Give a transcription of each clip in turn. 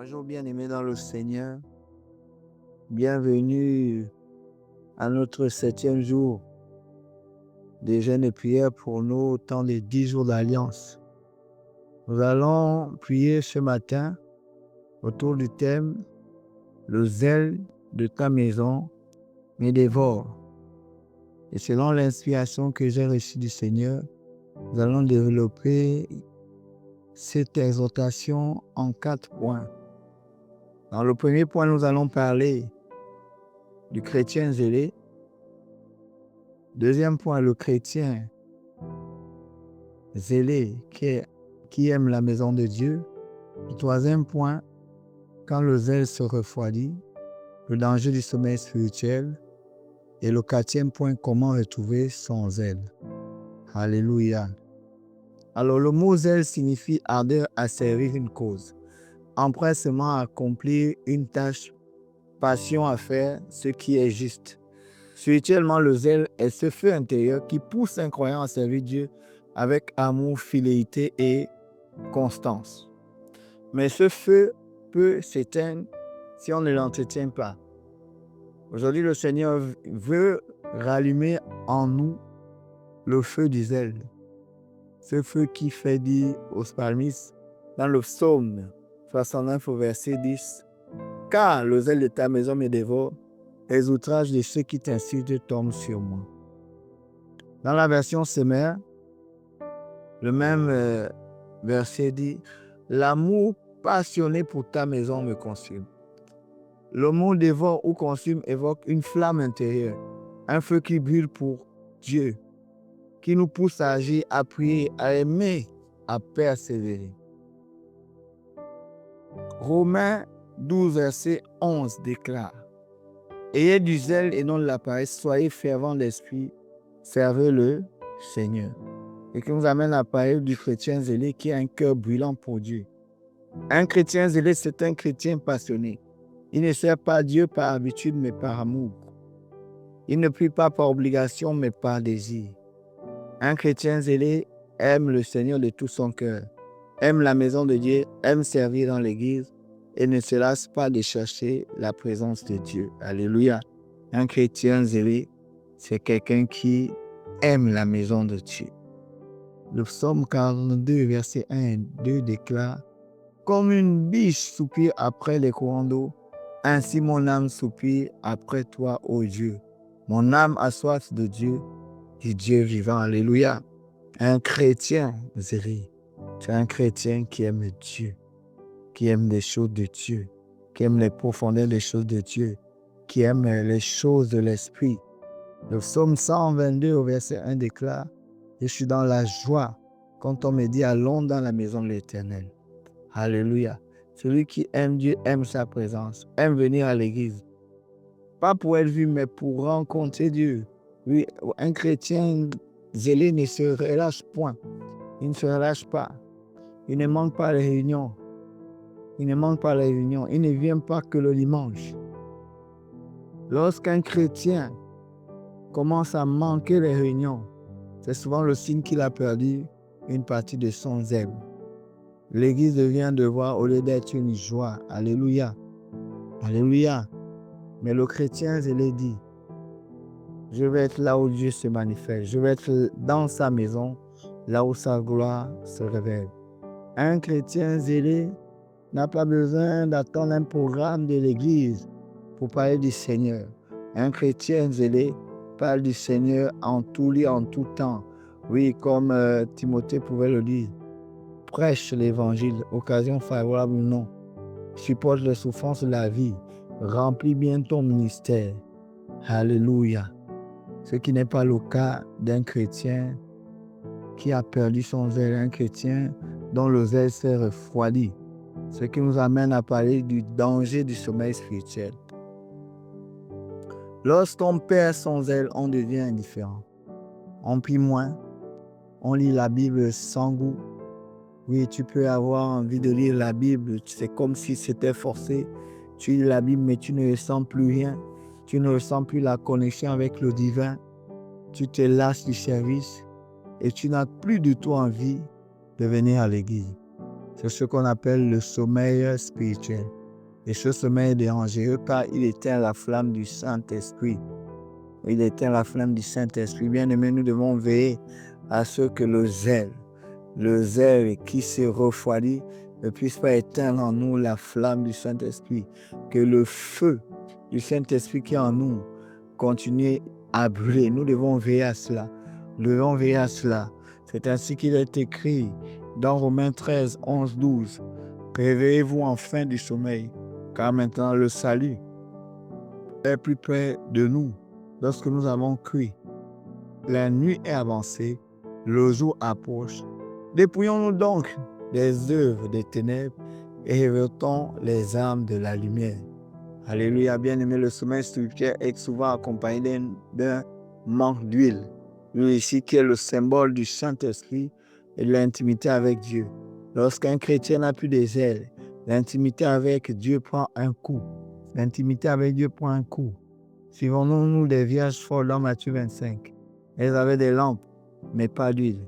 Bonjour bien-aimés dans le Seigneur, bienvenue à notre 7e jour des jeûnes et prières pour nos temps des 10 jours d'alliance. Nous allons prier ce matin autour du thème « Le zèle de ta maison me dévore ». Et selon l'inspiration que j'ai reçue du Seigneur, nous allons développer cette exhortation en 4 points. Dans le premier point, nous allons parler du chrétien zélé. Deuxième point, le chrétien zélé qui aime la maison de Dieu. Et troisième point, quand le zèle se refroidit, le danger du sommeil spirituel. Et le quatrième point, comment retrouver son zèle. Alléluia. Alors le mot zèle signifie ardeur à servir une cause, empressement à accomplir une tâche, passion à faire ce qui est juste. Spirituellement, le zèle est ce feu intérieur qui pousse un croyant à servir Dieu avec amour, fidélité et constance. Mais ce feu peut s'éteindre si on ne l'entretient pas. Aujourd'hui, le Seigneur veut rallumer en nous le feu du zèle. Ce feu qui fait dire aux psalmistes dans le psaume 69 au verset 10 « Car le zèle de ta maison me dévore, les outrages de ceux qui t'insultent tombent sur moi. » Dans la version Semeur, le même verset dit « L'amour passionné pour ta maison me consume. » Le mot dévore ou consume évoque une flamme intérieure, un feu qui brûle pour Dieu, qui nous pousse à agir, à prier, à aimer, à persévérer. Romains 12, verset 11 déclare « Ayez du zèle et non de la paresse, soyez fervents d'esprit, servez le Seigneur. » Et qui nous amène à parler du chrétien zélé qui a un cœur brûlant pour Dieu. Un chrétien zélé, c'est un chrétien passionné. Il ne sert pas Dieu par habitude, mais par amour. Il ne prie pas par obligation, mais par désir. Un chrétien zélé aime le Seigneur de tout son cœur, aime la maison de Dieu, aime servir dans l'église et ne se lasse pas de chercher la présence de Dieu. Alléluia. Un chrétien zélé, c'est quelqu'un qui aime la maison de Dieu. Le psaume 42, verset 1 et 2 déclare « Comme une biche soupire après les courants d'eau, ainsi mon âme soupire après toi, ô Dieu. Mon âme a soif de Dieu, du Dieu vivant. » Alléluia. Un chrétien zélé, c'est un chrétien qui aime Dieu, qui aime les choses de Dieu, qui aime les profondeurs des choses de Dieu, qui aime les choses de l'esprit. Le psaume 122 au verset 1 déclare « Je suis dans la joie quand on me dit allons dans la maison de l'Éternel. » Alléluia. Celui qui aime Dieu aime sa présence, aime venir à l'église. Pas pour être vu, mais pour rencontrer Dieu. Oui, un chrétien zélé ne se relâche point. Il ne se relâche pas. Il ne manque pas les réunions. Il ne manque pas les réunions. Il ne vient pas que le dimanche. Lorsqu'un chrétien commence à manquer les réunions, c'est souvent le signe qu'il a perdu une partie de son zèle. L'église devient un devoir au lieu d'être une joie. Alléluia. Alléluia. Mais le chrétien zélé dit, je vais être là où Dieu se manifeste. Je vais être dans sa maison, là où sa gloire se révèle. Un chrétien zélé n'a pas besoin d'attendre un programme de l'église pour parler du Seigneur. Un chrétien zélé parle du Seigneur en tout lieu, en tout temps. Oui, comme Timothée pouvait le dire. Prêche l'évangile, occasion favorable ou non. Supporte les souffrances de la vie. Remplis bien ton ministère. Alléluia. Ce qui n'est pas le cas d'un chrétien qui a perdu son zèle, un chrétien dont le zèle s'est refroidi. Ce qui nous amène à parler du danger du sommeil spirituel. Lorsqu'on perd son zèle, on devient indifférent. On prie moins, on lit la Bible sans goût. Oui, tu peux avoir envie de lire la Bible, c'est comme si c'était forcé. Tu lis la Bible, mais tu ne ressens plus rien. Tu ne ressens plus la connexion avec le divin. Tu te lasses du service et tu n'as plus du tout envie de venir à l'église. C'est ce qu'on appelle le sommeil spirituel. Et ce sommeil est dangereux car il éteint la flamme du Saint-Esprit. Il éteint la flamme du Saint-Esprit. Bien-aimés, nous devons veiller à ce que le zèle qui se refroidit, ne puisse pas éteindre en nous la flamme du Saint-Esprit. Que le feu du Saint-Esprit qui est en nous continue à brûler. Nous devons veiller à cela. Nous devons veiller à cela. C'est ainsi qu'il est écrit dans Romains 13, 11, 12. Réveillez-vous enfin du sommeil, car maintenant le salut est plus près de nous. Lorsque nous avons cru, la nuit est avancée, le jour approche. Dépouillons-nous donc des œuvres des ténèbres et revêtons les armes de la lumière. Alléluia, bien-aimé, le sommeil spirituel est souvent accompagné d'un manque d'huile. L'huile ici qui est le symbole du Saint-Esprit et de l'intimité avec Dieu. Lorsqu'un chrétien n'a plus des ailes, l'intimité avec Dieu prend un coup. L'intimité avec Dieu prend un coup. Suivons-nous des vierges folles dans Matthieu 25. Elles avaient des lampes, mais pas d'huile.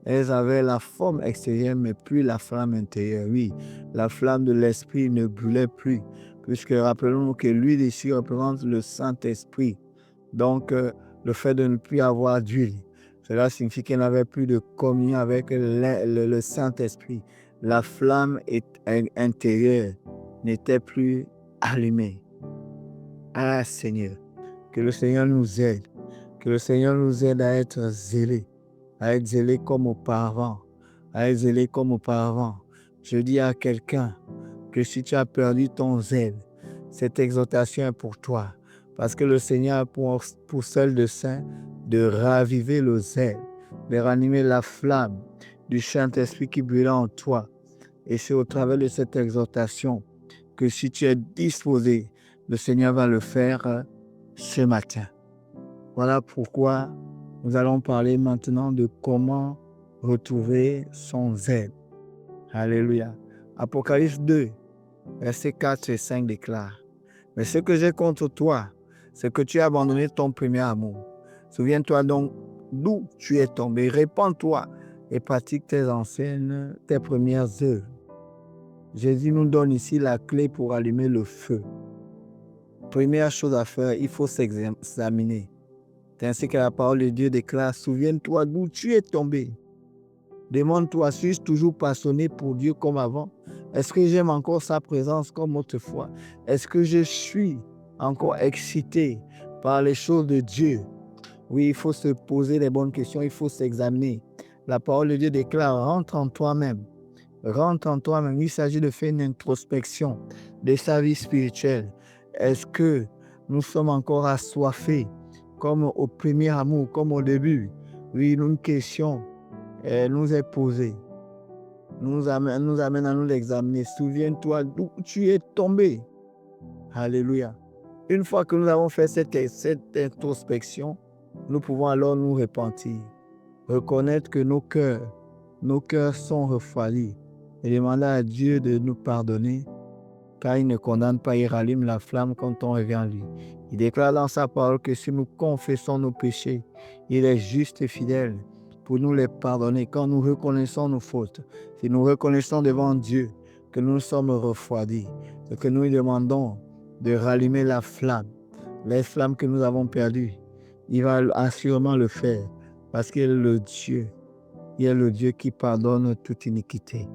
Elles avaient la forme extérieure, mais plus la flamme intérieure. Oui, la flamme de l'esprit ne brûlait plus. Puisque rappelons-nous que l'huile ici représente le Saint-Esprit. Donc, le fait de ne plus avoir d'huile, cela signifie qu'elle n'avait plus de communion avec le Saint-Esprit. La flamme intérieure n'était plus allumée. Ah Seigneur, que le Seigneur nous aide. Que le Seigneur nous aide à être zélés comme auparavant. À être zélés comme auparavant. Je dis à quelqu'un que si tu as perdu ton zèle, cette exhortation est pour toi. Parce que le Seigneur a pour seul dessein de raviver le zèle, de ranimer la flamme du Saint-Esprit qui brûle en toi. Et c'est au travers de cette exhortation que si tu es disposé, le Seigneur va le faire ce matin. Voilà pourquoi nous allons parler maintenant de comment retrouver son zèle. Alléluia. Apocalypse 2, versets 4 et 5 déclare: mais ce que j'ai contre toi, c'est que tu as abandonné ton premier amour. Souviens-toi donc d'où tu es tombé. Répands-toi et pratique tes premières œuvres. Jésus nous donne ici la clé pour allumer le feu. Première chose à faire, il faut s'examiner. C'est ainsi que la parole de Dieu déclare: souviens-toi d'où tu es tombé. Demande-toi, suis-je toujours passionné pour Dieu comme avant? Est-ce que j'aime encore sa présence comme autrefois? Est-ce que je suis encore excité par les choses de Dieu? Oui, il faut se poser les bonnes questions, il faut s'examiner. La parole de Dieu déclare: rentre en toi-même. Rentre en toi-même. Il s'agit de faire une introspection de sa vie spirituelle. Est-ce que nous sommes encore assoiffés comme au premier amour, comme au début? Oui, une question nous est posée. Nous amène à nous l'examiner. Souviens-toi d'où tu es tombé. Alléluia. Une fois que nous avons fait cette introspection, nous pouvons alors nous repentir. Reconnaître que nos cœurs sont refroidis et demander à Dieu de nous pardonner, car il ne condamne pas, il rallume la flamme quand on revient à lui. Il déclare dans sa parole que si nous confessons nos péchés, il est juste et fidèle pour nous les pardonner quand nous reconnaissons nos fautes. Si nous reconnaissons devant Dieu que nous sommes refroidis et que nous lui demandons de rallumer la flamme, les flammes que nous avons perdues, il va assurément le faire parce qu'il est le Dieu. Il est le Dieu qui pardonne toute iniquité.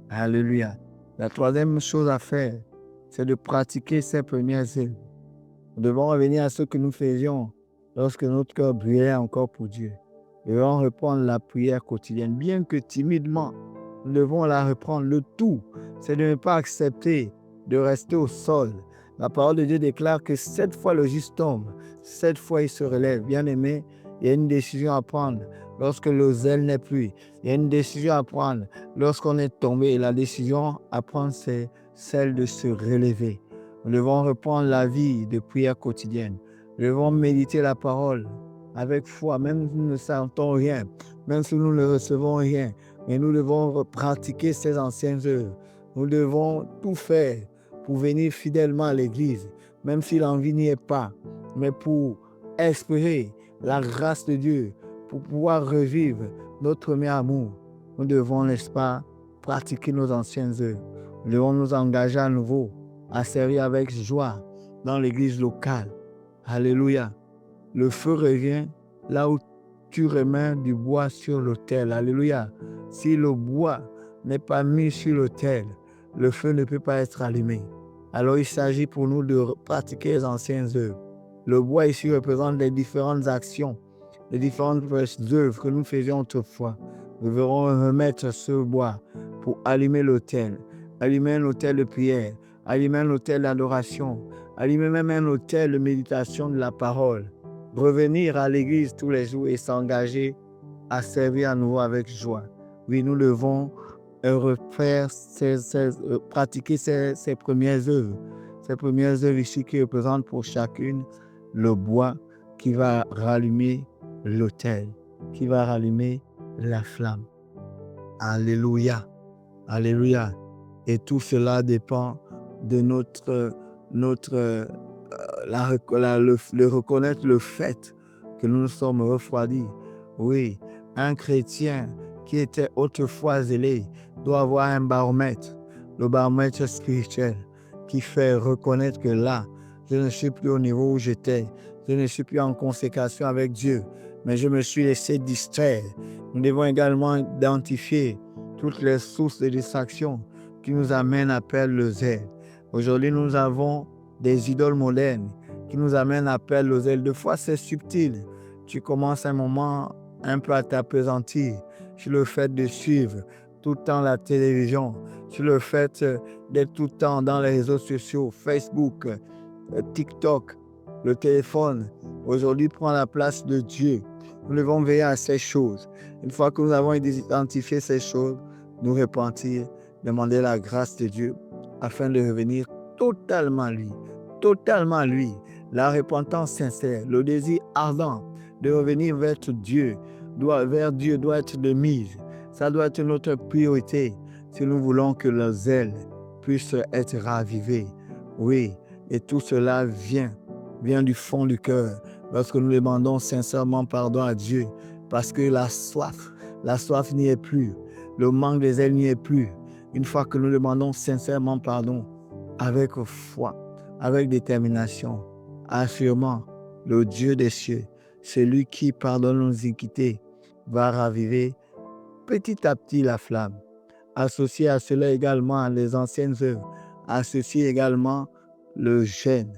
Alléluia. La troisième chose à faire, c'est de pratiquer ses premières œuvres. Nous devons revenir à ce que nous faisions lorsque notre cœur brûlait encore pour Dieu. Nous devons reprendre la prière quotidienne, bien que timidement. Nous devons la reprendre. Le tout, c'est de ne pas accepter de rester au sol. La parole de Dieu déclare que 7 fois le juste tombe, 7 fois il se relève. Bien-aimé, il y a une décision à prendre. Lorsque le zèle n'est plus, il y a une décision à prendre. Lorsqu'on est tombé, la décision à prendre, c'est celle de se relever. Nous devons reprendre la vie de prière quotidienne. Nous devons méditer la parole avec foi, même si nous ne sentons rien, même si nous ne recevons rien. Mais nous devons pratiquer ces anciennes œuvres. Nous devons tout faire pour venir fidèlement à l'église, même si l'envie n'y est pas, mais pour espérer la grâce de Dieu, pour pouvoir revivre notre premier amour. Nous devons, n'est-ce pas, pratiquer nos anciennes œuvres. Nous devons nous engager à nouveau à servir avec joie dans l'église locale. Alléluia. Le feu revient là où tu remets du bois sur l'autel. Alléluia. Si le bois n'est pas mis sur l'autel, le feu ne peut pas être allumé. Alors il s'agit pour nous de pratiquer les anciennes œuvres. Le bois ici représente les différentes actions, les différentes œuvres que nous faisions autrefois. Nous verrons remettre ce bois pour allumer l'autel, allumer un autel de prière, allumer un autel d'adoration, allumer même un autel de méditation de la parole. Revenir à l'église tous les jours et s'engager à servir à nouveau avec joie. Oui, nous devons pratiquer ces premières œuvres. Ces premières œuvres ici qui représentent pour chacune le bois qui va rallumer l'autel, qui va rallumer la flamme. Alléluia. Alléluia. Et tout cela dépend de le reconnaître le fait que nous nous sommes refroidis. Oui, un chrétien qui était autrefois zélé doit avoir un baromètre, le baromètre spirituel qui fait reconnaître que là, je ne suis plus au niveau où j'étais, je ne suis plus en consécration avec Dieu, mais je me suis laissé distraire. Nous devons également identifier toutes les sources de distraction qui nous amènent à perdre le zèle. Aujourd'hui, nous avons des idoles modernes qui nous amènent à perdre le zèle. Des fois, c'est subtil. Tu commences un moment un peu à t'appesantir sur le fait de suivre tout le temps la télévision, sur le fait d'être tout le temps dans les réseaux sociaux, Facebook, TikTok, le téléphone. Aujourd'hui, prend la place de Dieu. Nous devons veiller à ces choses. Une fois que nous avons identifié ces choses, nous repentir, demander la grâce de Dieu afin de revenir totalement à lui. Totalement à lui. La repentance sincère, le désir ardent de revenir vers Dieu doit être de mise. Ça doit être notre priorité si nous voulons que le zèle puisse être ravivé. Oui, et tout cela vient du fond du cœur lorsque nous demandons sincèrement pardon à Dieu parce que la soif n'y est plus, le manque des zèle n'y est plus. Une fois que nous demandons sincèrement pardon avec foi, avec détermination, assurément le Dieu des cieux, celui qui pardonne nos iniquités, va raviver petit à petit la flamme. Associé à cela également les anciennes œuvres, associé également le jeûne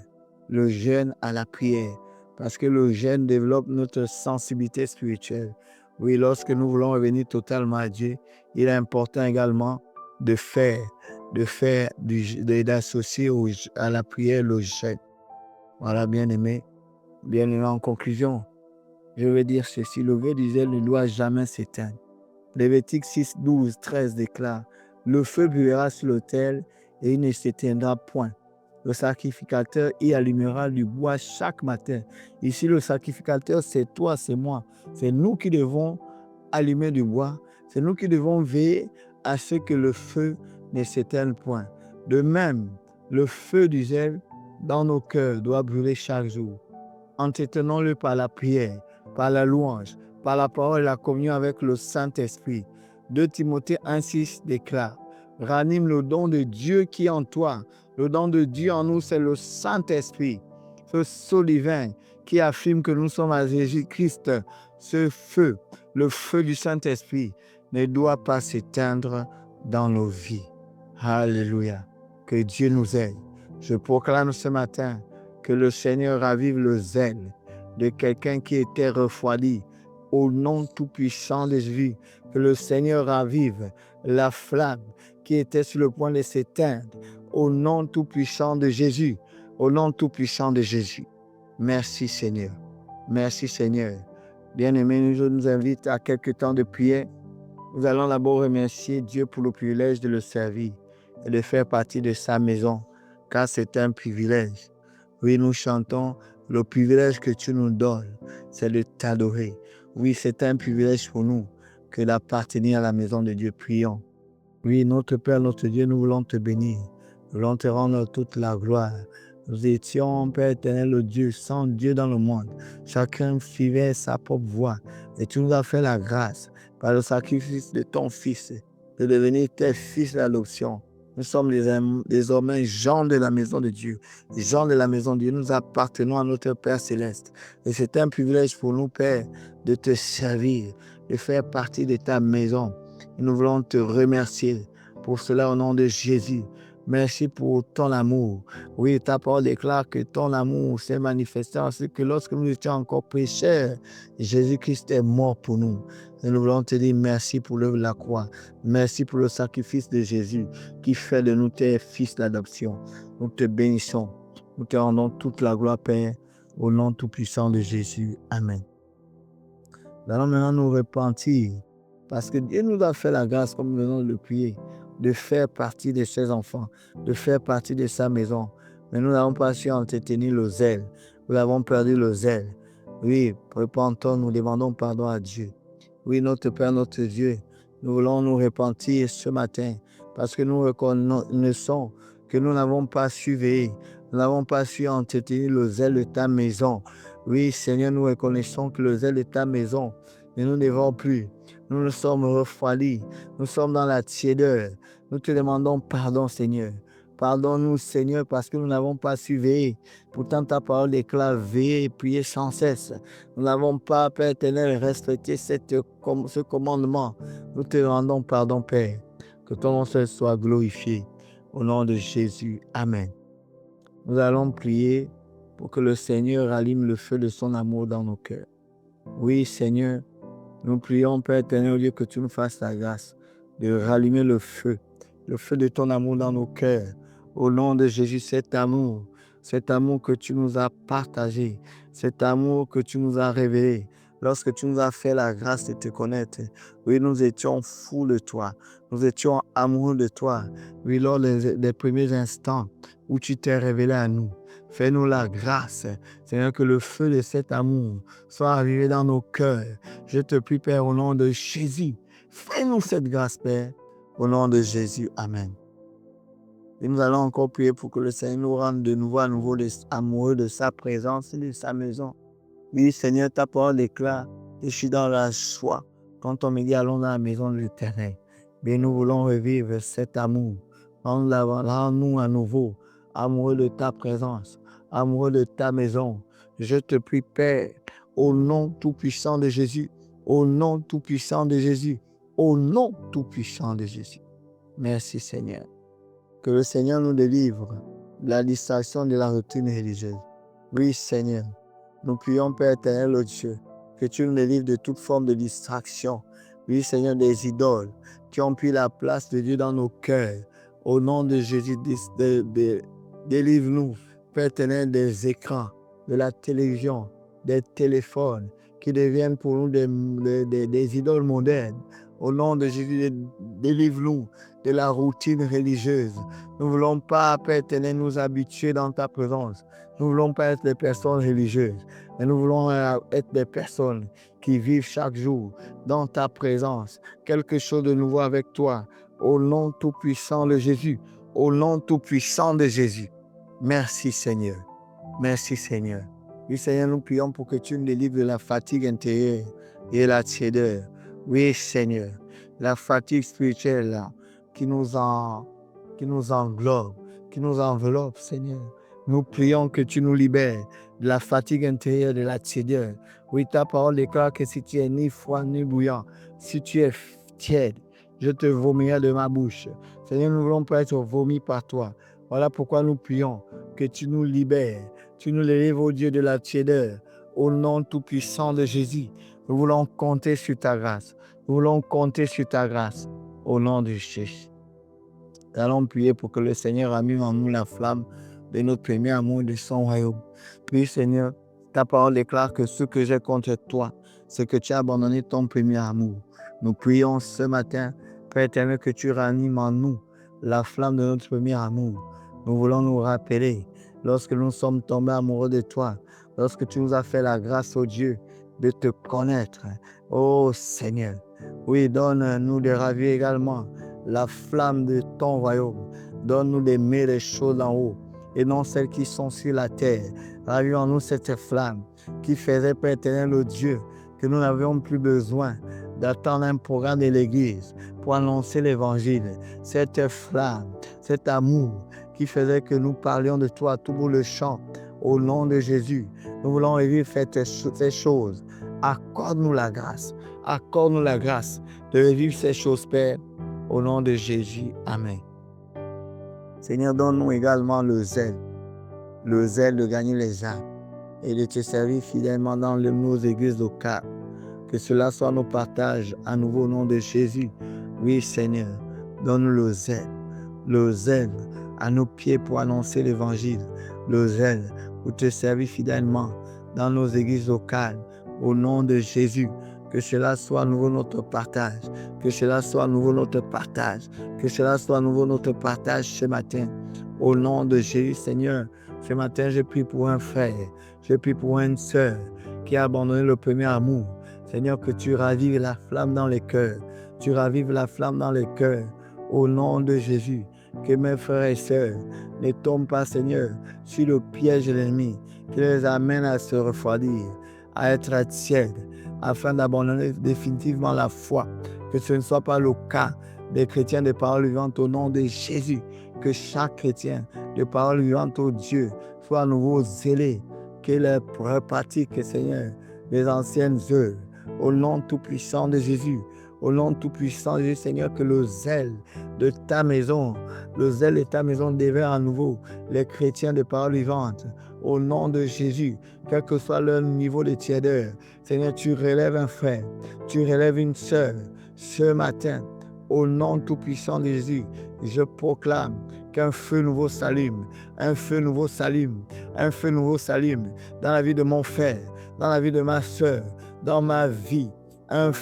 à la prière, parce que le jeûne développe notre sensibilité spirituelle. Oui, lorsque nous voulons revenir totalement à Dieu, il est important également d'associer à la prière le jeûne. Voilà, bien-aimé, en conclusion, je veux dire ceci, le feu du zèle ne doit jamais s'éteindre. Lévitique 6, 12, 13 déclare, le feu brûlera sur l'autel et il ne s'éteindra point. Le sacrificateur y allumera du bois chaque matin. Ici, le sacrificateur, c'est toi, c'est moi. C'est nous qui devons allumer du bois. C'est nous qui devons veiller à ce que le feu ne s'éteigne point. De même, le feu du zèle dans nos cœurs doit brûler chaque jour. Entretenons-le par la prière, par la louange, par la parole et la communion avec le Saint-Esprit. 2 Timothée 1,6 déclare, ranime le don de Dieu qui est en toi. Le don de Dieu en nous, c'est le Saint-Esprit. Ce sceau divin qui affirme que nous sommes à Jésus-Christ. Ce feu, le feu du Saint-Esprit, ne doit pas s'éteindre dans nos vies. Alléluia. Que Dieu nous aide. Je proclame ce matin que le Seigneur ravive le zèle de quelqu'un qui était refroidi. Au nom tout-puissant de Jésus, que le Seigneur ravive la flamme qui était sur le point de s'éteindre. Au nom tout-puissant de Jésus. Au nom tout-puissant de Jésus. Merci Seigneur. Merci Seigneur. Bien-aimés, je nous invite à quelques temps de prière. Nous allons d'abord remercier Dieu pour le privilège de le servir et de faire partie de sa maison, car c'est un privilège. Oui, nous chantons, le privilège que tu nous donnes, c'est de t'adorer. Oui, c'est un privilège pour nous que d'appartenir à la maison de Dieu. Prions. Oui, notre Père, notre Dieu, nous voulons te bénir. Nous voulons te rendre toute la gloire. Nous étions, Père éternel, le Dieu, sans Dieu dans le monde. Chacun suivait sa propre voie. Et tu nous as fait la grâce, par le sacrifice de ton Fils, de devenir tes fils d'adoption. Nous sommes désormais gens de la maison de Dieu. Les gens de la maison de Dieu, nous appartenons à notre Père céleste. Et c'est un privilège pour nous, Père, de te servir, de faire partie de ta maison. Et nous voulons te remercier pour cela au nom de Jésus. Merci pour ton amour. Oui, ta parole déclare que ton amour s'est manifesté ainsi que lorsque nous étions encore pécheurs, Jésus-Christ est mort pour nous. Et nous voulons te dire merci pour l'œuvre de la croix. Merci pour le sacrifice de Jésus qui fait de nous tes fils d'adoption. Nous te bénissons. Nous te rendons toute la gloire, Père, au nom tout-puissant de Jésus. Amen. Nous allons maintenant nous repentir parce que Dieu nous a fait la grâce, comme nous venons de le prier, de faire partie de ses enfants, de faire partie de sa maison. Mais nous n'avons pas su entretenir le zèle. Nous avons perdu le zèle. Oui, repentons, nous demandons pardon à Dieu. Oui, notre Père, notre Dieu, nous voulons nous repentir ce matin parce que nous reconnaissons que nous n'avons pas su veiller, nous n'avons pas su entretenir le zèle de ta maison. Oui, Seigneur, nous reconnaissons que le zèle de ta maison ne nous devons plus. Nous nous sommes refroidis, nous sommes dans la tiédeur. Nous te demandons pardon, Seigneur. Pardonne-nous, Seigneur, parce que nous n'avons pas su veiller. Pourtant, ta parole déclare veiller et prier sans cesse. Nous n'avons pas, Père éternel, respecté ce commandement. Nous te demandons pardon, Père. Que ton nom seul soit glorifié. Au nom de Jésus. Amen. Nous allons prier pour que le Seigneur rallume le feu de son amour dans nos cœurs. Oui, Seigneur, nous prions, Père éternel, au lieu que tu nous fasses la grâce de rallumer le feu de ton amour dans nos cœurs. Au nom de Jésus, cet amour que tu nous as partagé, cet amour que tu nous as révélé, lorsque tu nous as fait la grâce de te connaître. Oui, nous étions fous de toi, nous étions amoureux de toi. Oui, lors des premiers instants où tu t'es révélé à nous. Fais-nous la grâce, Seigneur, que le feu de cet amour soit arrivé dans nos cœurs. Je te prie, Père, au nom de Jésus, fais-nous cette grâce, Père, au nom de Jésus. Amen. Et nous allons encore prier pour que le Seigneur nous rende de nouveau amoureux de sa présence et de sa maison. Oui, Seigneur, ta parole déclare que je suis dans la joie quand on me dit allons dans la maison de l'Éternel. Mais nous voulons revivre cet amour. Rends-nous à nouveau amoureux de ta présence, amoureux de ta maison. Je te prie, Père, au nom tout-puissant de Jésus, au nom tout-puissant de Jésus, au nom tout-puissant de Jésus. Merci, Seigneur. Que le Seigneur nous délivre de la distraction de la routine religieuse. Oui, Seigneur. Nous prions, Père éternel, ô Dieu, que tu nous délivres de toute forme de distraction. Oui, Seigneur, des idoles qui ont pris la place de Dieu dans nos cœurs. Au nom de Jésus, délivre-nous, Père éternel, des écrans, de la télévision, des téléphones qui deviennent pour nous des idoles modernes. Au nom de Jésus, délivre-nous de la routine religieuse. Nous ne voulons pas, Père éternel, nous habituer dans ta présence. Nous ne voulons pas être des personnes religieuses, mais nous voulons être des personnes qui vivent chaque jour dans ta présence. Quelque chose de nouveau avec toi. Au nom tout-puissant de Jésus. Au nom tout-puissant de Jésus. Merci, Seigneur. Merci, Seigneur. Oui, Seigneur, nous prions pour que tu nous délivres de la fatigue intérieure et la tiédeur. Oui, Seigneur, la fatigue spirituelle là, qui nous englobe, qui nous enveloppe, Seigneur. Nous prions que tu nous libères de la fatigue intérieure, de la tiédeur. Oui, ta parole déclare que si tu es ni froid ni bouillant, si tu es tiède, je te vomirai de ma bouche. Seigneur, nous ne voulons pas être vomis par toi. Voilà pourquoi nous prions que tu nous libères, tu nous délivres, ô Dieu, de la tiédeur, au nom tout-puissant de Jésus. Nous voulons compter sur ta grâce. Nous voulons compter sur ta grâce, au nom de Jésus. Nous allons prier pour que le Seigneur rallume en nous la flamme de notre premier amour de son royaume. Puis, Seigneur, ta parole déclare que ce que j'ai contre toi, c'est que tu as abandonné ton premier amour. Nous prions ce matin, Père éternel, que tu ranimes en nous la flamme de notre premier amour. Nous voulons nous rappeler, lorsque nous sommes tombés amoureux de toi, lorsque tu nous as fait la grâce, ô Dieu, de te connaître. Oh Seigneur, oui, donne-nous de raviver également la flamme de ton royaume. Donne-nous d'aimer les choses en haut et non celles qui sont sur la terre. Ravive en nous cette flamme qui faisait, Père éternel, le Dieu, que nous n'avions plus besoin d'attendre un programme de l'Église pour annoncer l'Évangile. Cette flamme cet amour qui faisait que nous parlions de toi tout bout le champ. Au nom de Jésus, nous voulons revivre ces choses. Accorde-nous la grâce. Accorde-nous la grâce de revivre ces choses, Père. Au nom de Jésus. Amen. Seigneur, donne-nous également le zèle de gagner les âmes et de te servir fidèlement dans nos églises locales. Que cela soit nos partages à nouveau au nom de Jésus. Oui, Seigneur, donne-nous le zèle à nos pieds pour annoncer l'évangile, le zèle pour te servir fidèlement dans nos églises locales. Au nom de Jésus, que cela soit à nouveau notre partage, que cela soit à nouveau notre partage, que cela soit à nouveau notre partage ce matin. Au nom de Jésus, Seigneur, ce matin, je prie pour un frère, je prie pour une sœur qui a abandonné le premier amour. Seigneur, que tu ravives la flamme dans les cœurs, tu ravives la flamme dans les cœurs. Au nom de Jésus, que mes frères et sœurs ne tombent pas, Seigneur, sur le piège de l'ennemi qui les amène à se refroidir, à être tièdes, afin d'abandonner définitivement la foi. Que ce ne soit pas le cas des chrétiens de parole vivante au nom de Jésus. Que chaque chrétien de parole vivante au Dieu soit à nouveau zélé, qu'il pratique, Seigneur, les anciennes œuvres. Au nom tout-puissant de Jésus, au nom tout-puissant de Jésus, Seigneur, que le zèle de ta maison, déverse à nouveau les chrétiens de parole vivante. Au nom de Jésus, quel que soit leur niveau de tièdeur, Seigneur, tu relèves un frère, tu relèves une sœur ce matin. Au nom tout-puissant de Jésus, je proclame qu'un feu nouveau s'allume, un feu nouveau s'allume, un feu nouveau s'allume dans la vie de mon frère, dans la vie de ma sœur, dans ma vie. Un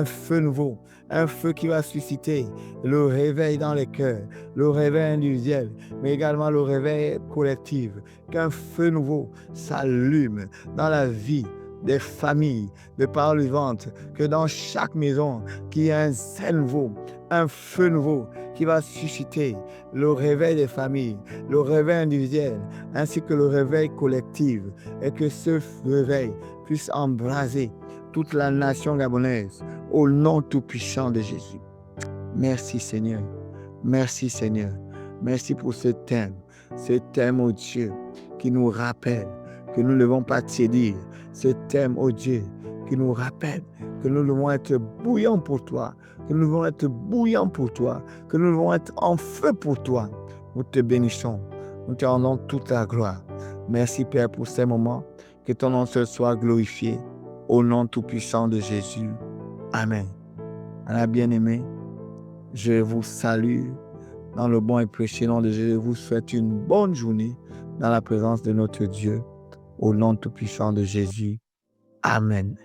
feu nouveau, un feu qui va susciter le réveil dans les cœurs, le réveil individuel, mais également le réveil collectif. Qu'un feu nouveau s'allume dans la vie des familles de parole vivante, que dans chaque maison, qu'il y ait un zèle nouveau, un feu nouveau qui va susciter le réveil des familles, le réveil individuel, ainsi que le réveil collectif, et que ce réveil puisse embraser toute la nation gabonaise, au nom tout-puissant de Jésus. Merci Seigneur, merci Seigneur, merci pour ce thème, oh Dieu, qui nous rappelle que nous ne devons pas tiédir, ce thème, oh Dieu, qui nous rappelle que nous devons être bouillants pour toi, que nous devons être bouillants pour toi, que nous devons être en feu pour toi. Nous te bénissons, nous te rendons toute la gloire. Merci Père pour ces moments, que ton nom seul soit glorifié, au nom tout-puissant de Jésus. Amen. Alors bien-aimés, je vous salue dans le bon et précieux nom de Jésus. Je vous souhaite une bonne journée dans la présence de notre Dieu, au nom tout-puissant de Jésus. Amen.